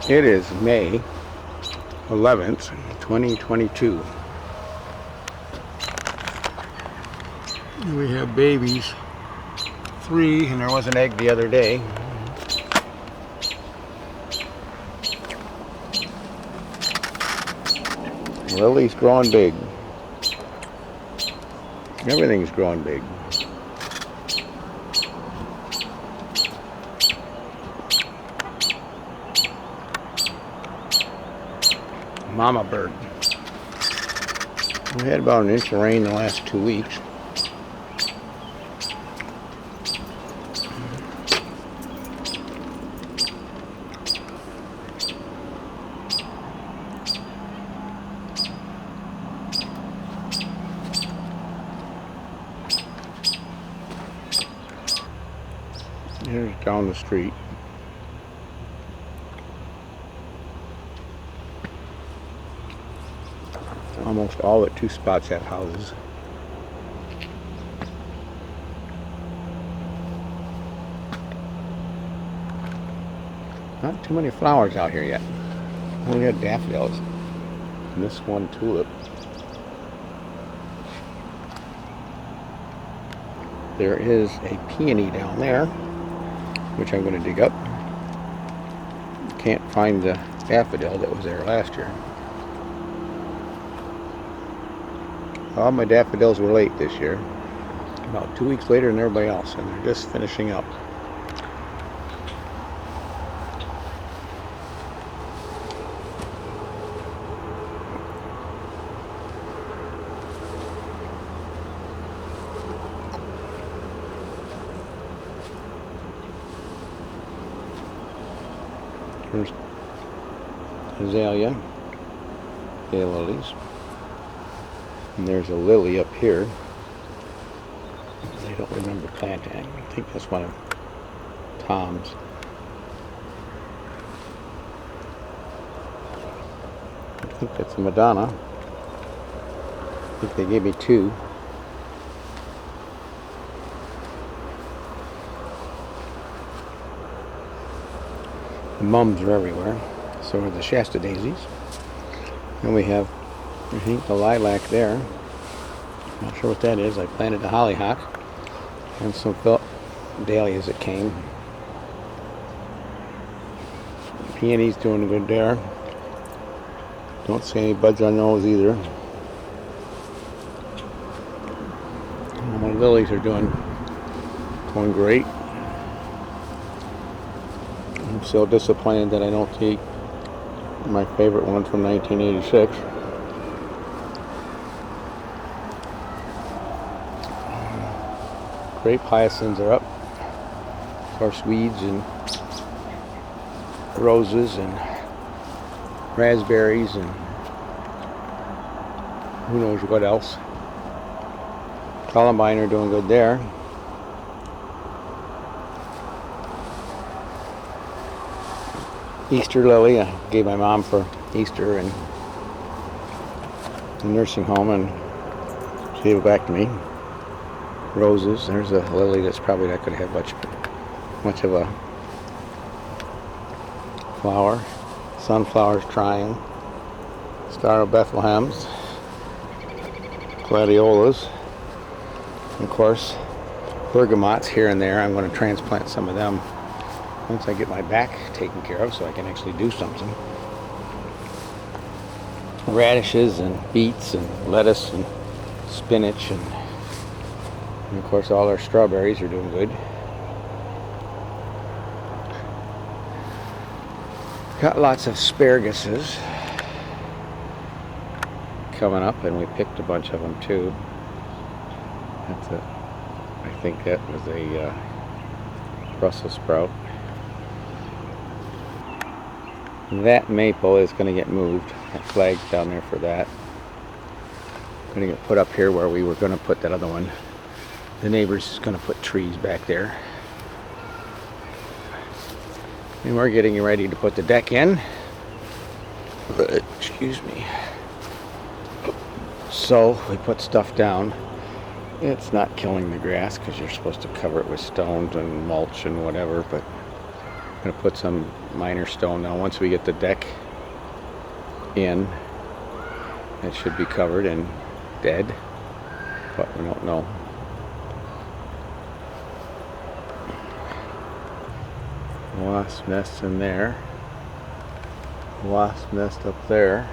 It is May 11th, 2022. We have babies, 3, and there was an egg the other day. Lily's growing big. Everything's growing big. Mama bird. We had about an inch of rain the last 2 weeks. Here's down the street. Almost all but 2 spots have houses. Not too many flowers out here yet. Only got daffodils. And this one tulip. There is a peony down there, which I'm going to dig up. Can't find the daffodil that was there last year. All my daffodils were late this year. About 2 weeks later than everybody else, and they're just finishing up. Here's azalea, lilies. And there's a lily up here. I don't remember planting. I think that's one of Tom's. I think that's a Madonna. I think they gave me 2. The mums are everywhere. So are the Shasta daisies. And we have, I think, the lilac there. Not sure what that is. I planted a hollyhock and some dahlias that came. Peony's doing good there. Don't see any buds on those either. All my lilies are going great. I'm so disappointed that I don't see my favorite one from 1986. Grape hyacinths are up. Of course, weeds and roses and raspberries and who knows what else. Columbine are doing good there. Easter lily I gave my mom for Easter in the nursing home, and she gave it back to me. Roses. There's a lily that's probably not going to have much of a flower. Sunflowers trying. Star of Bethlehem's. Gladiolas. And of course, bergamots here and there. I'm going to transplant some of them once I get my back taken care of so I can actually do something. Radishes and beets and lettuce and spinach and of course all our strawberries are doing good. Got lots of asparaguses coming up, and we picked a bunch of them too. I think that was a Brussels sprout. That maple is going to get moved. That flag's down there for that. Going to get put up here where we were going to put that other one. The neighbor's going to put trees back there. And we're getting ready to put the deck in. Excuse me. So we put stuff down. It's not killing the grass because you're supposed to cover it with stones and mulch and whatever, but I'm going to put some minor stone now. Once we get the deck in, it should be covered and dead, but we don't know. Wasp nest in there. Wasp nest up there.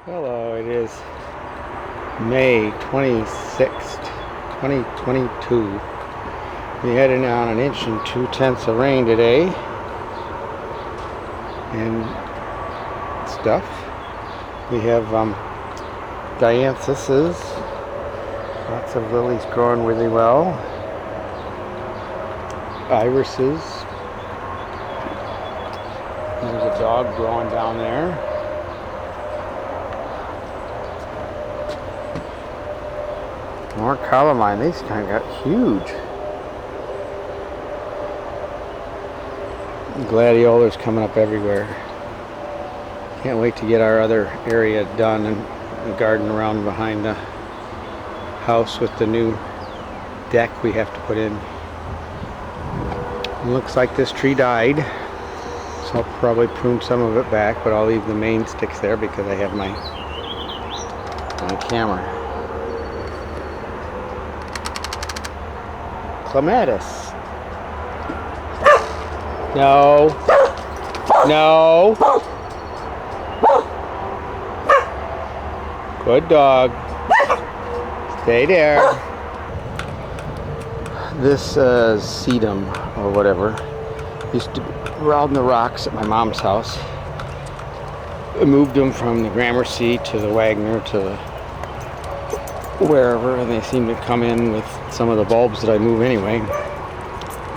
Hello, it is May 26th, 2022. We had on an inch and 2/10 of rain today and stuff. We have dianthuses, lots of lilies growing really well, irises. There's a dog growing down there. More calamine. These kind of got huge. Gladiolas coming up everywhere. Can't wait to get our other area done and the garden around behind the house with the new deck we have to put in. It looks like this tree died, so I'll probably prune some of it back, but I'll leave the main sticks there because I have my camera. Clematis. No. No. Good dog. Stay there. This sedum or whatever used to be around the rocks at my mom's house. I moved them from the Gramercy to the Wagner to the wherever, and they seem to come in with some of the bulbs that I move anyway.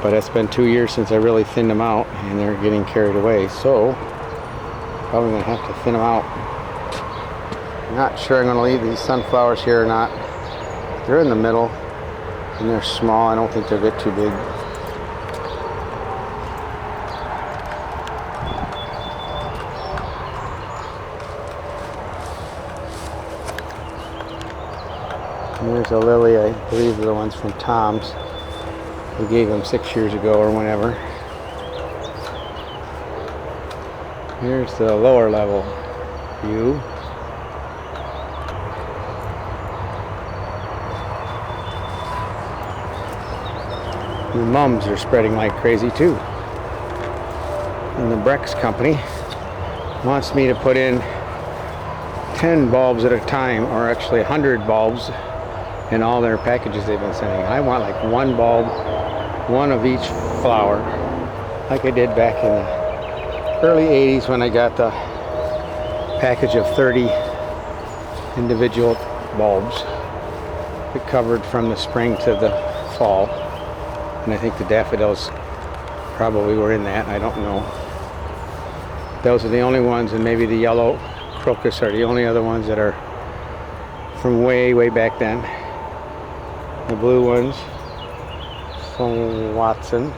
But it's been 2 years since I really thinned them out, and they're getting carried away, so probably gonna have to thin them out. I'm not sure I'm gonna leave these sunflowers here or not. They're in the middle and they're small. I don't think they'll get too big. And there's a lily, I believe they're the ones from Tom's. We gave them 6 years ago or whenever. Here's the lower level view. The mums are spreading like crazy too. And the Brex company wants me to put in 10 bulbs at a time, or actually 100 bulbs in all their packages they've been sending. I want like one bulb, one of each flower, like I did back in the early 80s when I got the package of 30 individual bulbs that covered from the spring to the fall. And I think the daffodils probably were in that. I don't know. Those are the only ones, and maybe the yellow crocus are the only other ones that are from way, way back then. The blue ones from Watson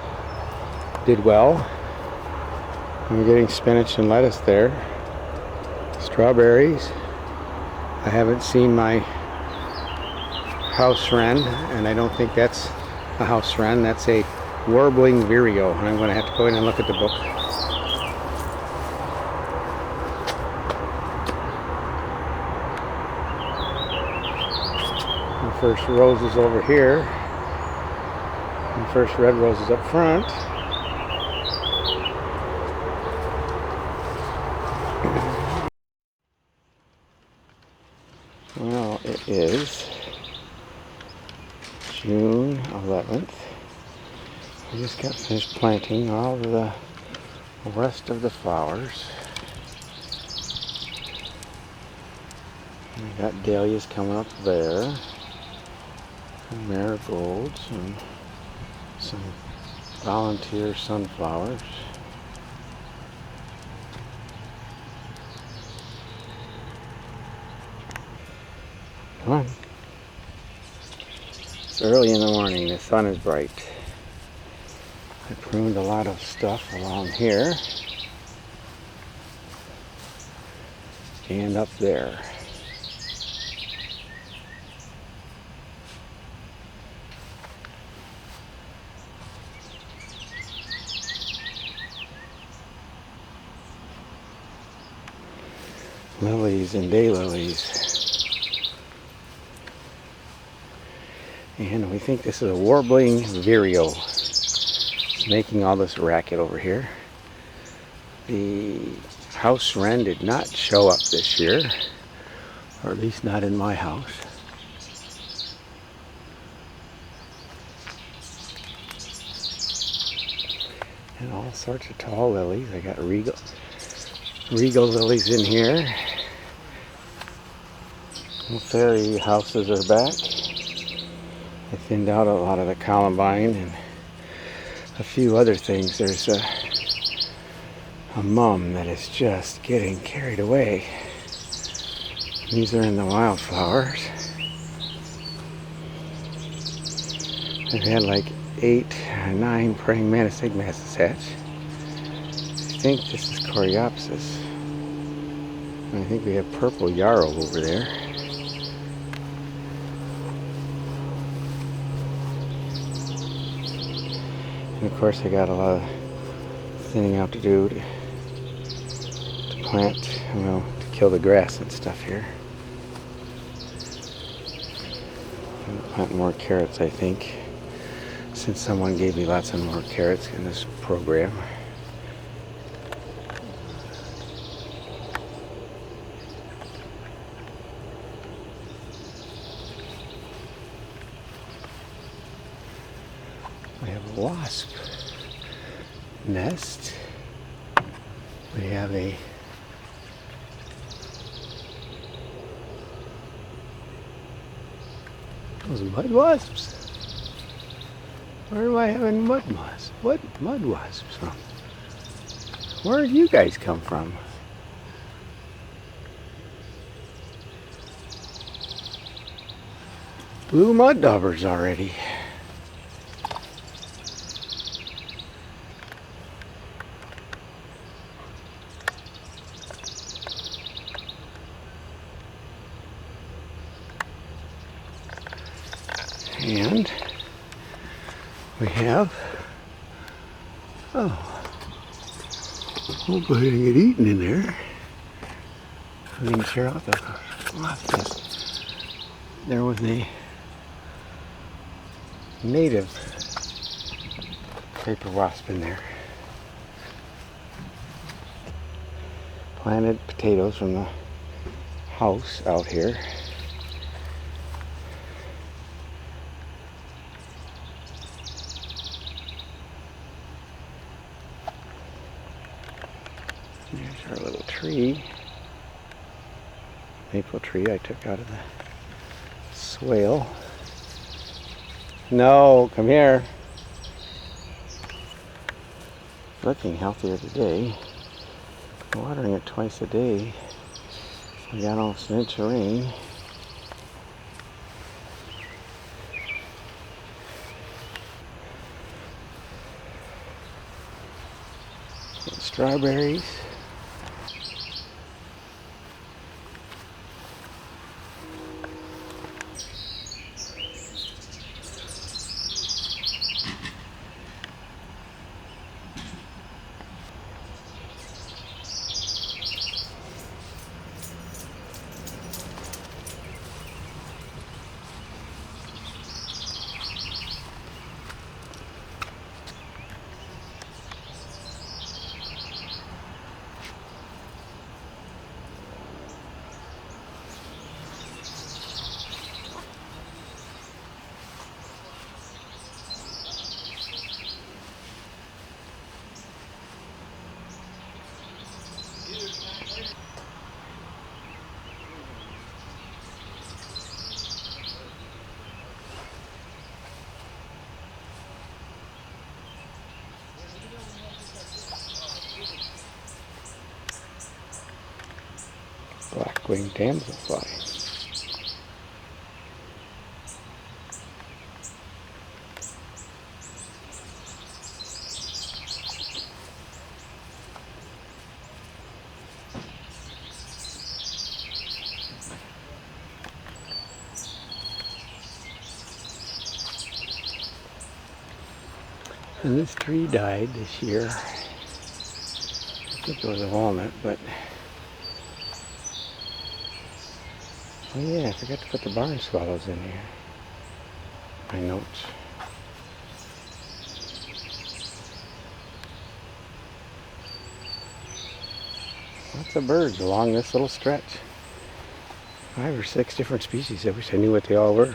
did well. I'm getting spinach and lettuce there. Strawberries. I haven't seen my house wren, and I don't think that's a house wren. That's a warbling vireo, and I'm going to have to go in and look at the book. The first rose is over here. The first red rose is up front. Well, it is June 11th. I just got finished planting all of the rest of the flowers. We got dahlias coming up there, and marigolds, and some volunteer sunflowers. Come on. It's early in the morning. The sun is bright. I pruned a lot of stuff along here and up there. Lilies and daylilies. And we think this is a warbling vireo. It's making all this racket over here. The house wren did not show up this year, or at least not in my house. And all sorts of tall lilies. I got regal lilies in here. The fairy houses are back. I thinned out a lot of the columbine and a few other things. There's a mum that is just getting carried away. These are in the wildflowers. I've had like 8 or 9 praying mantis stigmatas hatch. I think this is coreopsis. And I think we have purple yarrow over there. And of course I got a lot of thinning out to do to plant, to kill the grass and stuff here. I'll plant more carrots, I think, since someone gave me lots of more carrots in this program. We have a wasp nest. We have those mud wasps. Where am I having mud wasps? What mud wasps from? Where did you guys come from? Blue mud daubers already. And we have, hopefully I can get eaten in there. We can share out the wasps. There was a native paper wasp in there. Planted potatoes from the house out here. There's our little tree, maple tree I took out of the swale. No, come here. Looking healthier today. Watering it twice a day. We got almost an inch of rain. Strawberries. Black-winged damselfly. And this tree died this year. I think it was a walnut, but... Oh yeah, I forgot to put the barn swallows in here. My notes. Lots of birds along this little stretch. 5 or 6 different species. I wish I knew what they all were.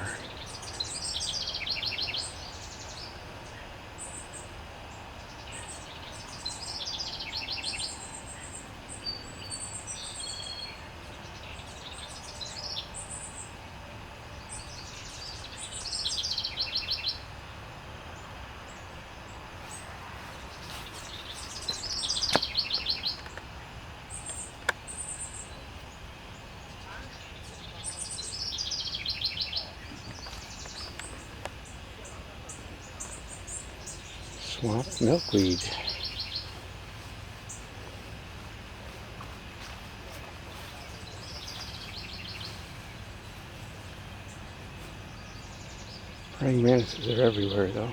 Swamp milkweed. Praying mantises are everywhere though.